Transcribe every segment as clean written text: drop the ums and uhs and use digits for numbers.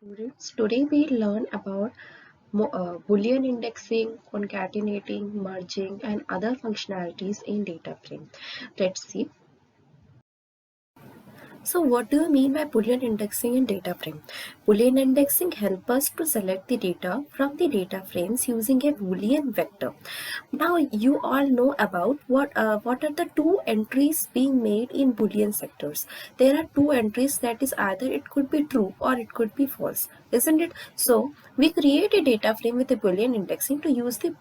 students. Today we learn about Boolean indexing, concatenating, merging, and other functionalities in data frame. Let's see. So what do you mean by Boolean indexing in data frame? Boolean indexing helps us to select the data from the data frames using a Boolean vector. Now you all know about what are the two entries being made in Boolean sectors. There are two entries, that is either it could be true or it could be false, isn't it? So we create a data frame with a Boolean indexing to use the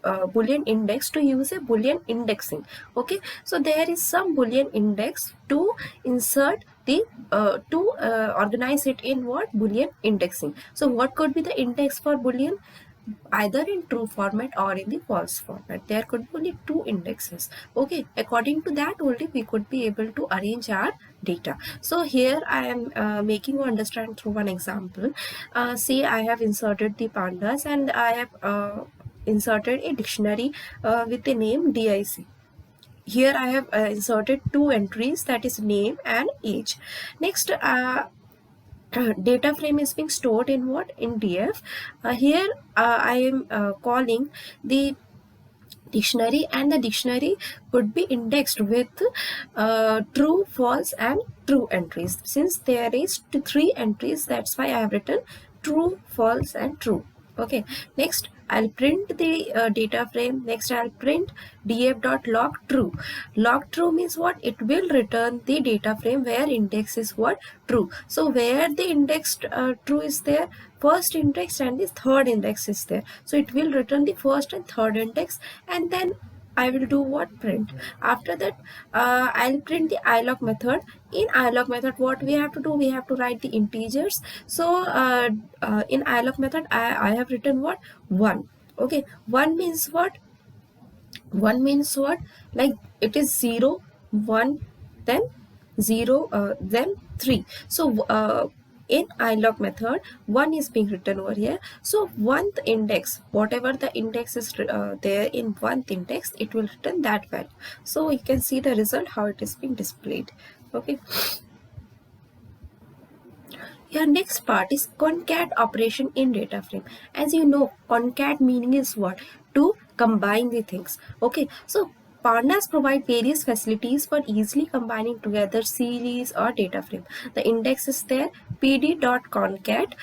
Boolean index to use a Boolean indexing. Okay, so there is some Boolean index to insert the organize it in what Boolean indexing. So what could be the index for Boolean? Either in true format or in the false format. There could be only two indexes. Okay, according to that only we could be able to arrange our data. So here I am making you understand through one example. Say I have inserted the pandas and I have inserted a dictionary with the name DIC. Here I have inserted two entries, that is name and age. Next, data frame is being stored in what? In DF. Here I am calling the dictionary, and the dictionary would be indexed with true, false and true entries. Since there is three entries, that's why I have written true, false and true. Okay, next I'll print the data frame. Next I'll print df.log true. Log true means what? It will return the data frame where index is what? True. So where the indexed true is there, first index and the third index is there, so it will return the first and third index, and then I will do what? Print. After that I'll print the ilog method. In ilog method what we have to do? We have to write the integers. So in ilog method I have written what? 1. Okay, 1 means what? 1 means what? Like it is 0, 1, then 0, then 3. So in ilog method 1 is being written over here. So 1th index, whatever the index is there in 1th index, it will return that value. So you can see the result how it is being displayed. Okay, your next part is concat operation in data frame. As you know, concat meaning is what? To combine the things. Okay, so pandas provide various facilities for easily combining together series or data frame. The index is there, pd.concat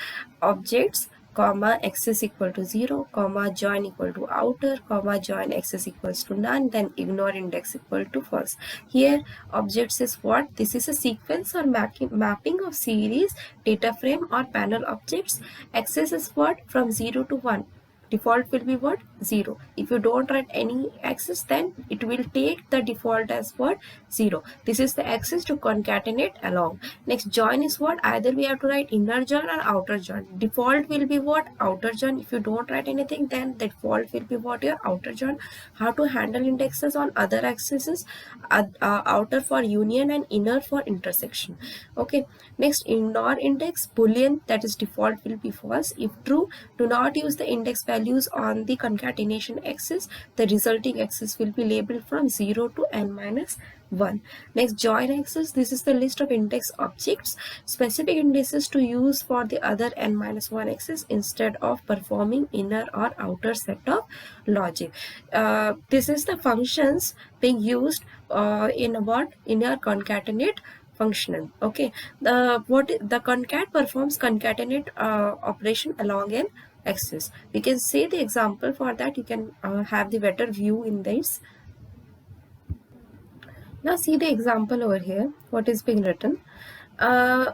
objects comma x is equal to 0 comma join equal to outer comma join x is equals to none, then ignore index equal to false. Here objects is what? This is a sequence or mapping of series, data frame or panel objects. Access is what? From 0 to 1. Default will be what? 0. If you don't write any access, then it will take the default as what? 0. This is the access to concatenate along. Next, join is what? Either we have to write inner join or outer join. Default will be what? Outer join. If you don't write anything, then the default will be what? Your outer join. How to handle indexes on other accesses? Outer for union and inner for intersection. Okay. Next, ignore index boolean, that is default will be false. If true, do not use the index values on the concatenation axis. The resulting axis will be labeled from 0 to n minus 1. Next, join axis. This is the list of index objects, specific indices to use for the other n minus 1 axis instead of performing inner or outer set of logic. This is the functions being used in what? Inner concatenate functional. Okay, the concat performs concatenate operation along an axis. We can see the example for that. You can have the better view in this. Now see the example over here, what is being written.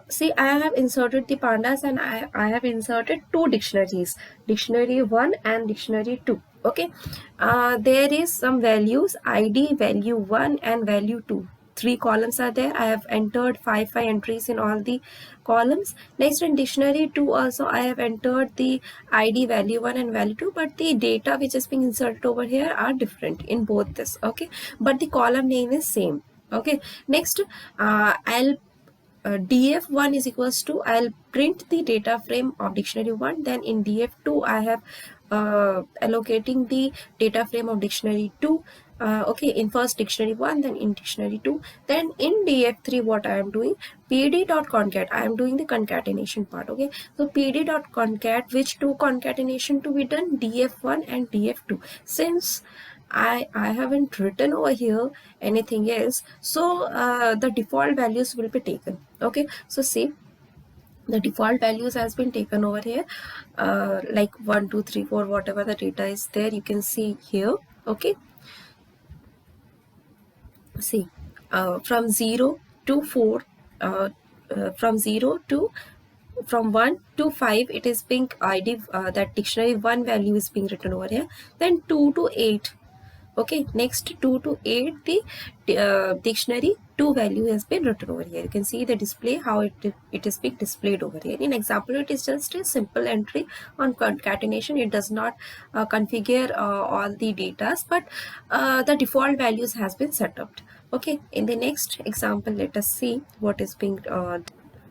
See, I have inserted the pandas and I have inserted two dictionaries, dictionary 1 and dictionary 2. Okay, there is some values, id, value 1 and value 2. Three columns are there. I have entered five entries in all the columns. Next, in dictionary 2 also I have entered the id, value 1 and value 2, but the data which is being inserted over here are different in both this. Okay, but the column name is same. Okay, next I'll df1 is equals to, I'll print the data frame of dictionary 1. Then in df2 I have allocating the data frame of dictionary 2. okay, in first dictionary 1, then in dictionary 2, then in df3 what I am doing, pd.concat, I am doing the concatenation part. Okay, so pd.concat, which two concatenation to be done, df1 and df2. Since I haven't written over here anything else, so the default values will be taken. Okay, so see, the default values has been taken over here, like 1 2 3 4, whatever the data is there, you can see here. Okay, see, from 0 to 4, from 0 to, from 1 to 5, it is being id, that dictionary 1 value is being written over here. Then 2 to 8, okay, next 2 to 8, the dictionary 2 value has been written over here. You can see the display, how it is being displayed over here. In example, it is just a simple entry on concatenation. It does not configure all the datas, but the default values has been set up. Okay, in the next example, let us see what is being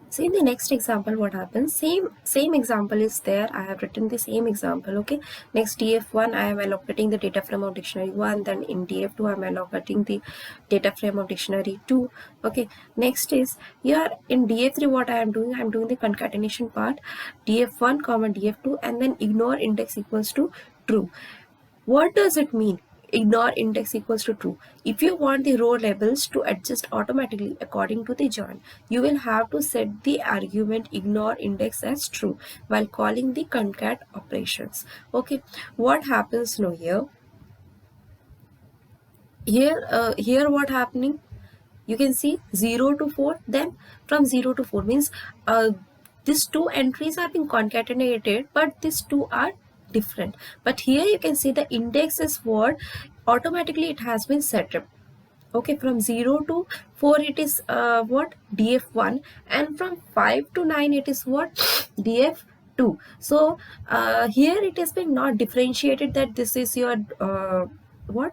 so in the next example, what happens, same example is there, I have written the same example. Okay, next df1, I am allocating the data frame of dictionary 1, then in df2 I am allocating the data frame of dictionary 2. Okay, next is here in df3, what I am doing, I am doing the concatenation part, df1 comma df2, and then ignore index equals to true. What does it mean? Ignore index equals to true. If you want the row labels to adjust automatically according to the join, you will have to set the argument ignore index as true while calling the concat operations. Okay, what happens now here? Here what happening? You can see 0 to 4, then from 0 to 4 means these two entries are being concatenated, but these two are different. But here you can see the index is what automatically it has been set up. Okay, from 0 to 4 it is what, df1, and from 5 to 9 it is what, df2. So here it has been not differentiated that this is your what,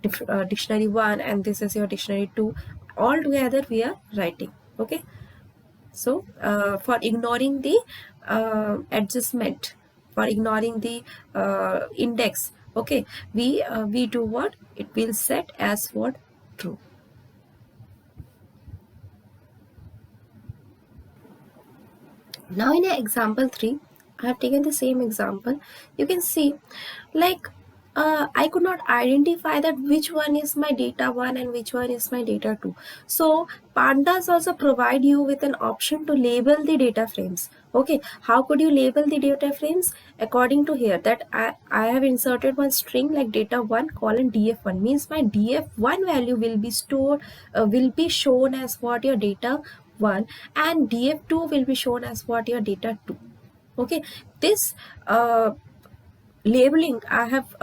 dictionary 1 and this is your dictionary 2. All together we are writing. Okay, so for ignoring the adjustment, for ignoring the index, okay, we do what, it will set as what, true. Now in example 3, I have taken the same example. You can see, like, I could not identify that which one is my data 1 and which one is my data 2. So pandas also provide you with an option to label the data frames. Okay, how could you label the data frames? According to here, that I have inserted one string like data 1 colon df1, means my df1 value will be stored, will be shown as what, your data 1, and df2 will be shown as what, your data 2. Okay, this labeling I have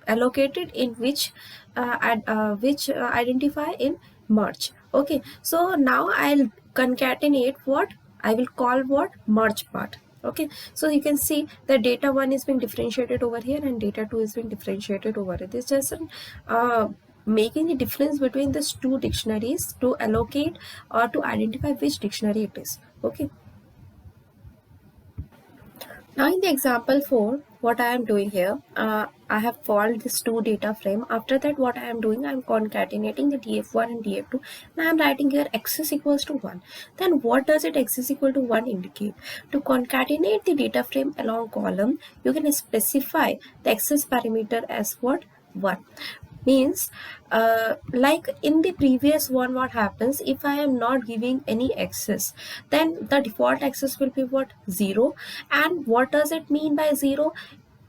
allocated in which identify in merge. Okay, so now I'll concatenate what, I will call what, merge part. Okay, so you can see that data 1 is being differentiated over here and data 2 is being differentiated over here. This just making the difference between these two dictionaries to allocate or to identify which dictionary it is. Okay, now in the example 4, what I am doing here, I have called this two data frame. After that, what I am doing, I am concatenating the df1 and df2, and I am writing here x is equals to 1. Then what does it x is equal to 1 indicate? To concatenate the data frame along column, you can specify the access parameter as what, 1. Means like in the previous one, what happens if I am not giving any access, then the default access will be what, 0. And what does it mean by 0?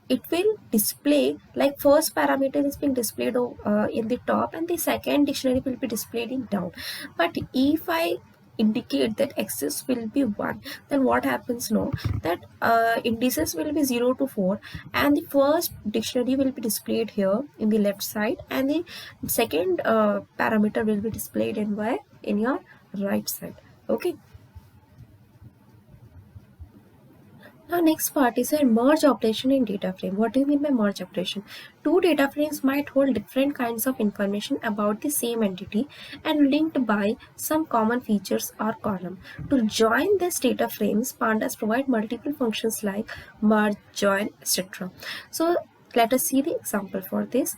It will display, like first parameter is being displayed in the top and the second dictionary will be displayed in down. But if I indicate that access will be 1, then what happens now, that indices will be 0 to 4 and the first dictionary will be displayed here in the left side and the second parameter will be displayed in where, in your right side. Okay, now next part is a merge operation in data frame. What do you mean by merge operation? Two data frames might hold different kinds of information about the same entity and linked by some common features or column. To join these data frames, pandas provide multiple functions like merge, join, etc. So let us see the example for this.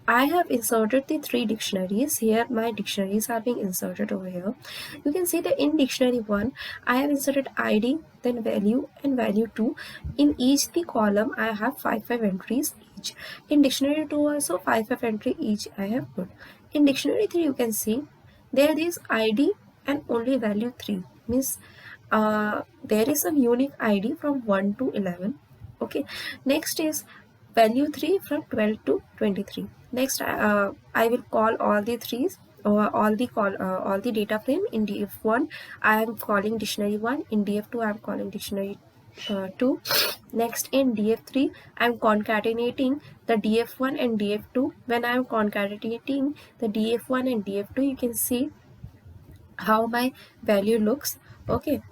I have inserted the 3 dictionaries. Here my dictionaries are being inserted over here. You can see that in dictionary 1 I have inserted ID, then value and value 2. In each the column I have 5 entries each. In dictionary 2 also 5 entry each I have put. In dictionary 3 you can see there is ID and only value 3, means there is some unique ID from 1 to 11. Okay, next is value 3 from 12 to 23. Next I will call all the threes or all the data frame. In df1 I am calling dictionary 1, in df2 I am calling dictionary 2. Next in df3 I am concatenating the df1 and df2. When I am concatenating the df1 and df2, you can see how my value looks. Okay,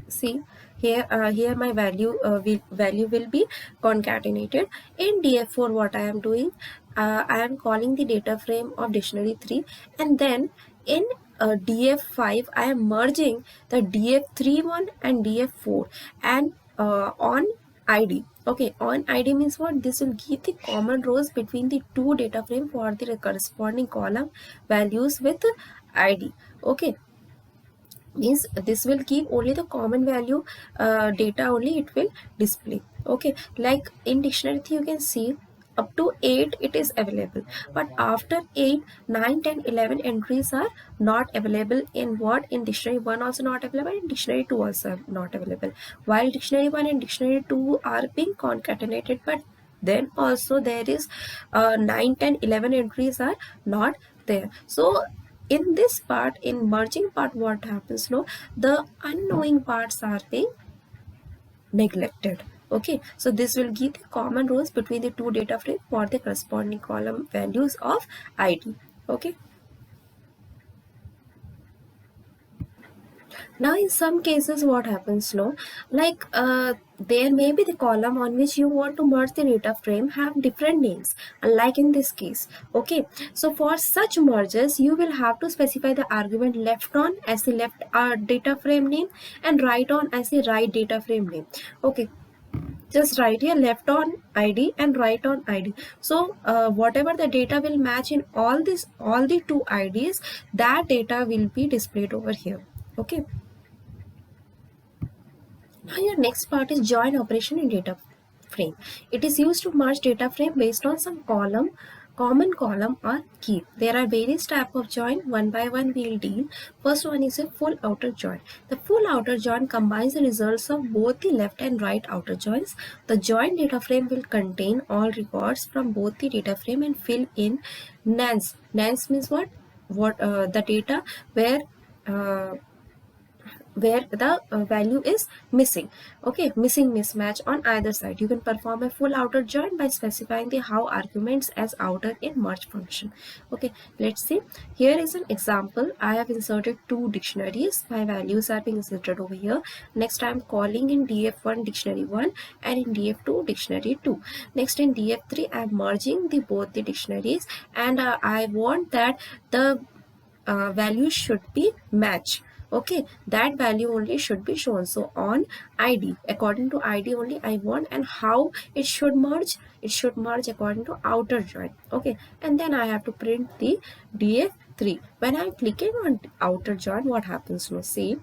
see here, here my value will be concatenated. In df4 what I am doing, I am calling the data frame of dictionary 3, and then in df5 I am merging the df3 one and df4 and on id. Okay, on id means what? This will give the common rows between the two data frame for the corresponding column values with id. Okay, means this will keep only the common value data only it will display. Okay, like in dictionary you can see up to 8 it is available, but after 8, 9, 10, 11 entries are not available. In what? In dictionary 1 also not available, in dictionary 2 also not available. While dictionary 1 and dictionary 2 are being concatenated, but then also there is 9, 10, 11 entries are not there. So in this part, in merging part, what happens? No, the unknowing parts are being neglected. Okay, so this will give the common rows between the two data frames for the corresponding column values of id. Okay, now in some cases what happens, no, like there may be the column on which you want to merge the data frame have different names, like in this case. Okay, so for such mergers you will have to specify the argument left on as the left data frame name and right on as the right data frame name. Okay, just write here left on id and right on id. So whatever the data will match in all the two ids, that data will be displayed over here. Okay, now your next part is join operation in data frame. It is used to merge data frame based on some common column or key. There are various types of join. One by one we will deal. First one is a full outer join. The full outer join combines the results of both the left and right outer joins. The join data frame will contain all records from both the data frame and fill in nans. Nans means what? The data uh, where the value is missing. Okay, missing mismatch on either side. You can perform a full outer join by specifying the how arguments as outer in merge function. Okay, let's see. Here is an example. I have inserted two dictionaries. My values are being inserted over here. Next I am calling in df1 dictionary 1 and in df2 dictionary 2. Next in df3 I am merging the both the dictionaries, and I want that the values should be match. Okay, that value only should be shown. So on id, according to id only I want, and how it should merge, it should merge according to outer join. Okay, and then I have to print the df3. When I'm clicking on outer join, what happens? No, see,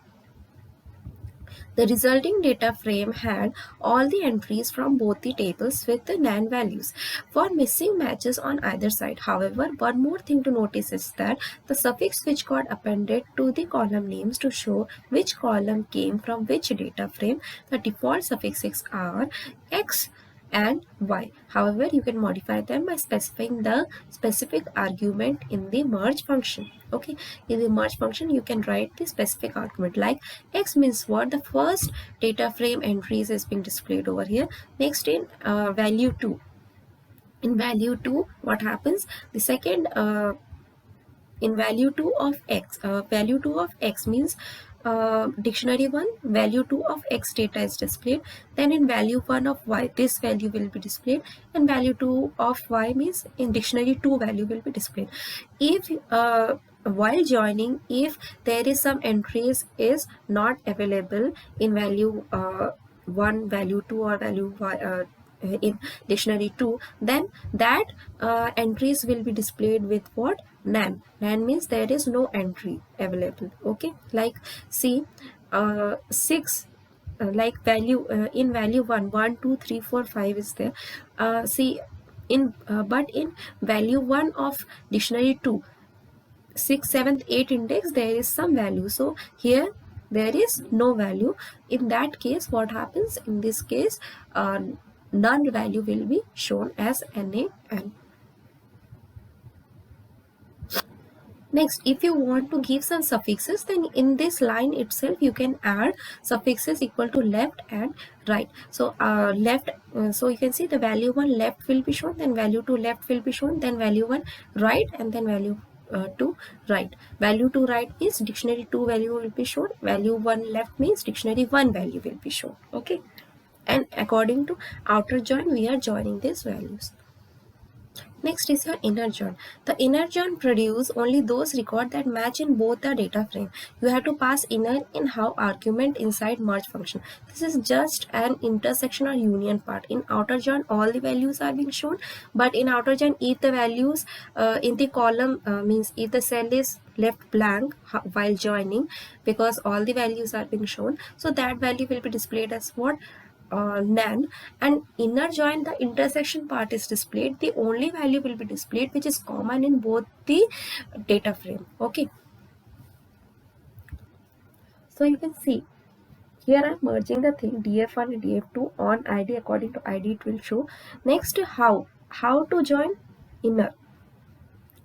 the resulting data frame had all the entries from both the tables with the NaN values for missing matches on either side. However, one more thing to notice is that the suffix which got appended to the column names to show which column came from which data frame, the default suffixes are X and y. However, you can modify them by specifying the specific argument in the merge function. Okay, in the merge function you can write the specific argument, like x means what? The first data frame entries is being displayed over here. Next in value 2, in value 2 what happens? The second in value 2 of x, value 2 of x means dictionary 1 value 2 of x data is displayed. Then in value 1 of y, this value will be displayed, and value 2 of y means in dictionary 2 value will be displayed. If while joining, if there is some entries is not available in value 1, value 2 or value y, in dictionary 2, then that entries will be displayed with what? None. None means there is no entry available. Okay, like see 6 like value in value 1, 1, 2, 3, 4, 5 is there. See in but in value 1 of dictionary 2, 6th, 7th, 8th index, there is some value. So here there is no value. In that case, what happens? In this case, none value will be shown as NaN. Next, if you want to give some suffixes, then in this line itself you can add suffixes equal to left and right. So left, so you can see the value 1 left will be shown, then value 2 left will be shown, then value 1 right, and then value 2 right. Value 2 right means dictionary 2 value will be shown, value 1 left means dictionary 1 value will be shown. Okay, and according to outer join we are joining these values. Next is your inner join. The inner join produce only those records that match in both the data frame. You have to pass inner in how argument inside merge function. This is just an intersection or union part. In outer join, all the values are being shown, but in outer join, if the values in the column means if the cell is left blank while joining, because all the values are being shown, so that value will be displayed as what? NaN. And inner join, the intersection part is displayed. The only value will be displayed which is common in both the data frame. Okay, so you can see here I'm merging the thing df1 and df2 on id. According to id it will show. Next, how to join inner.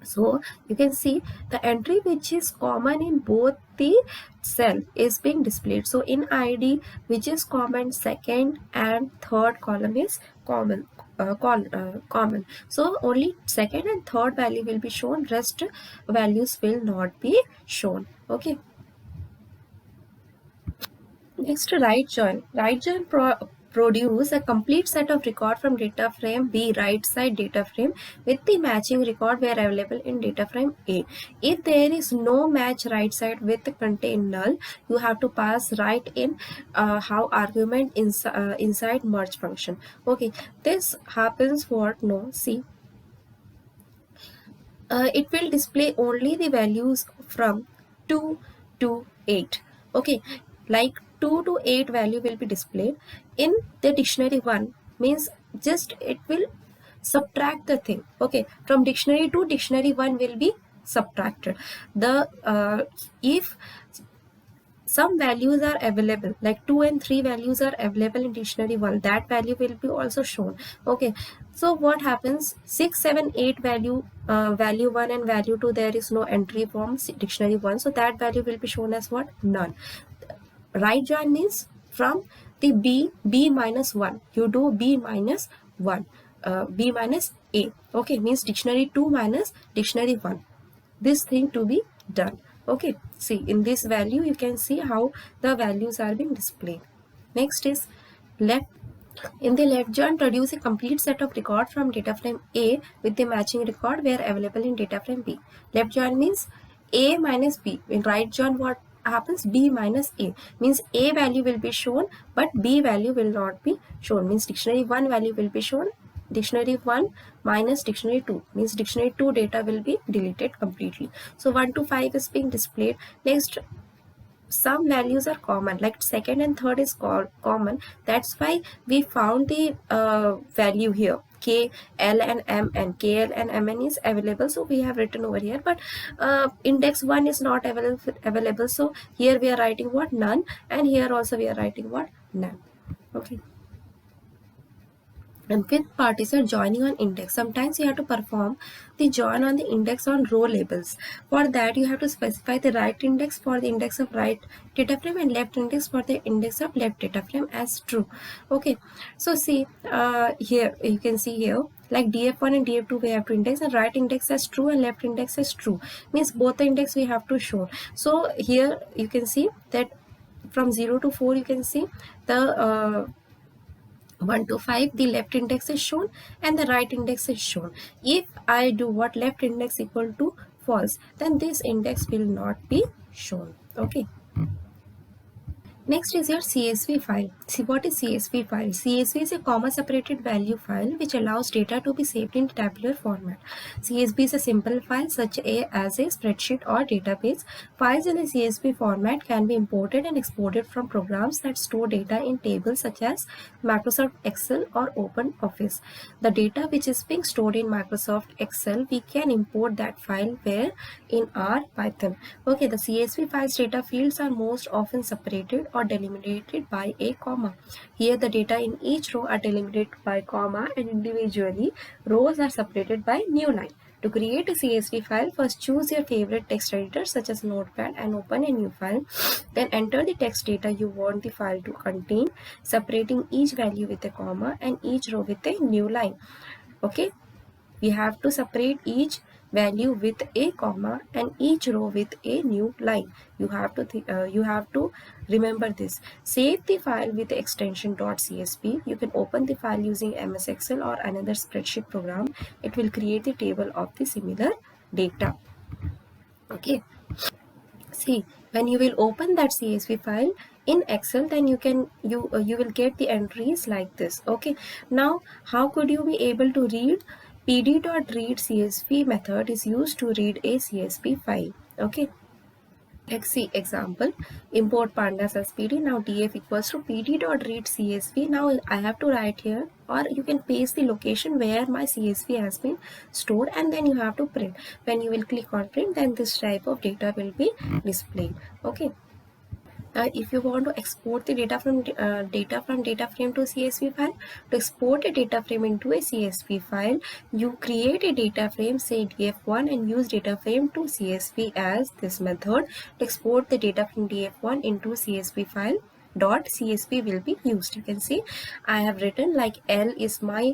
So you can see the entry which is common in both the cell is being displayed. So in id, which is common, second and third column is common. Common. So only second and third value will be shown, rest values will not be shown. Okay, next, right join. Right join produce a complete set of record from data frame B, right side data frame, with the matching record where available in data frame A. If there is no match right side with contain null, you have to pass right in how argument inside merge function. Okay, this happens for no, see, it will display only the values from 2 to 8. Okay, like 2 to 8 value will be displayed in the dictionary 1, means just it will subtract the thing. Okay, from dictionary 2 dictionary 1 will be subtracted. The if some values are available, like 2 and 3 values are available in dictionary 1, that value will be also shown. Okay, so what happens? 6, 7, 8 value, value 1 and value 2, there is no entry from dictionary 1, so that value will be shown as what? None. Right join means from the b minus 1, you do b minus 1, b minus a. Okay, means dictionary 2 minus dictionary 1, this thing to be done. Okay, see in this value you can see how the values are being displayed. Next is left. In the left join, produce a complete set of record from data frame A with the matching record where available in data frame B. Left join means A minus B. In right join, what happens? B minus A means A value will be shown but B value will not be shown, means dictionary 1 value will be shown, dictionary 1 minus dictionary 2 means dictionary 2 data will be deleted completely. So 1 to 5 is being displayed. Next, some values are common, like second and third is common, that's why we found the value here k, l and m, and kl and mn is available, so we have written over here. But index 1 is not available, so here we are writing what? None, and here also we are writing what? None. Okay, and fifth part is your joining on index. Sometimes you have to perform the join on the index on row labels. For that you have to specify the right index for the index of right data frame and left index for the index of left data frame as true. Okay, so see here you can see here, like df1 and df2 we have to index, and right index as true and left index as true, means both the index we have to show. So here you can see that from 0 to 4 you can see the 1 to 5 the left index is shown and the right index is shown. If I do what? Left index equal to false, then this index will not be shown. Okay, Next is your CSV file. See, what is CSV file? CSV is a comma separated value file which allows data to be saved in tabular format. CSV is a simple file such as a spreadsheet or database. Files in the CSV format can be imported and exported from programs that store data in tables such as Microsoft Excel or OpenOffice. The data which is being stored in Microsoft Excel, we can import that file where in our Python. Okay, the CSV files data fields are most often separated or delimited by a comma. Here the data in each row are delimited by comma and individually rows are separated by new line. To create a CSV file, first choose your favorite text editor such as Notepad and open a new file. Then enter the text data you want the file to contain, separating each value with a comma and each row with a new line. Okay, we have to separate each value with a comma and each row with a new line. You have to remember this. Save the file with the extension .csv. You can open the file using MS Excel or another spreadsheet program. It will create the table of the similar data. Okay, see, when you will open that CSV file in Excel, then you will get the entries like this. Okay, now how could you be able to read? pd.read CSV method is used to read a CSV file. Okay, let's see example. Import pandas as pd. Now df equals to pd.read CSV. Now I have to write here, or you can paste the location where my CSV has been stored, and then you have to print. When you will click on print, then this type of data will be displayed. Okay, if you want to export the data from data frame to CSV file, to export a data frame into a CSV file, you create a data frame, say df1, and use data frame to CSV as this method. To export the data from df1 into CSV file, .csv will be used. You can see I have written like L is my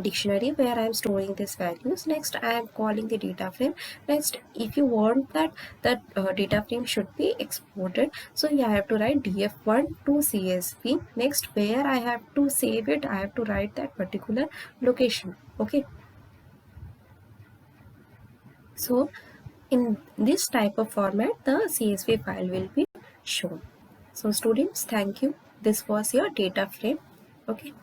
dictionary where I am storing these values. Next I am calling the data frame. Next, if you want that data frame should be exported, so I have to write df1 to CSV. Next, where I have to save it, I have to write that particular location. Okay, so in this type of format the CSV file will be shown. So students, thank you. This was your data frame. Okay.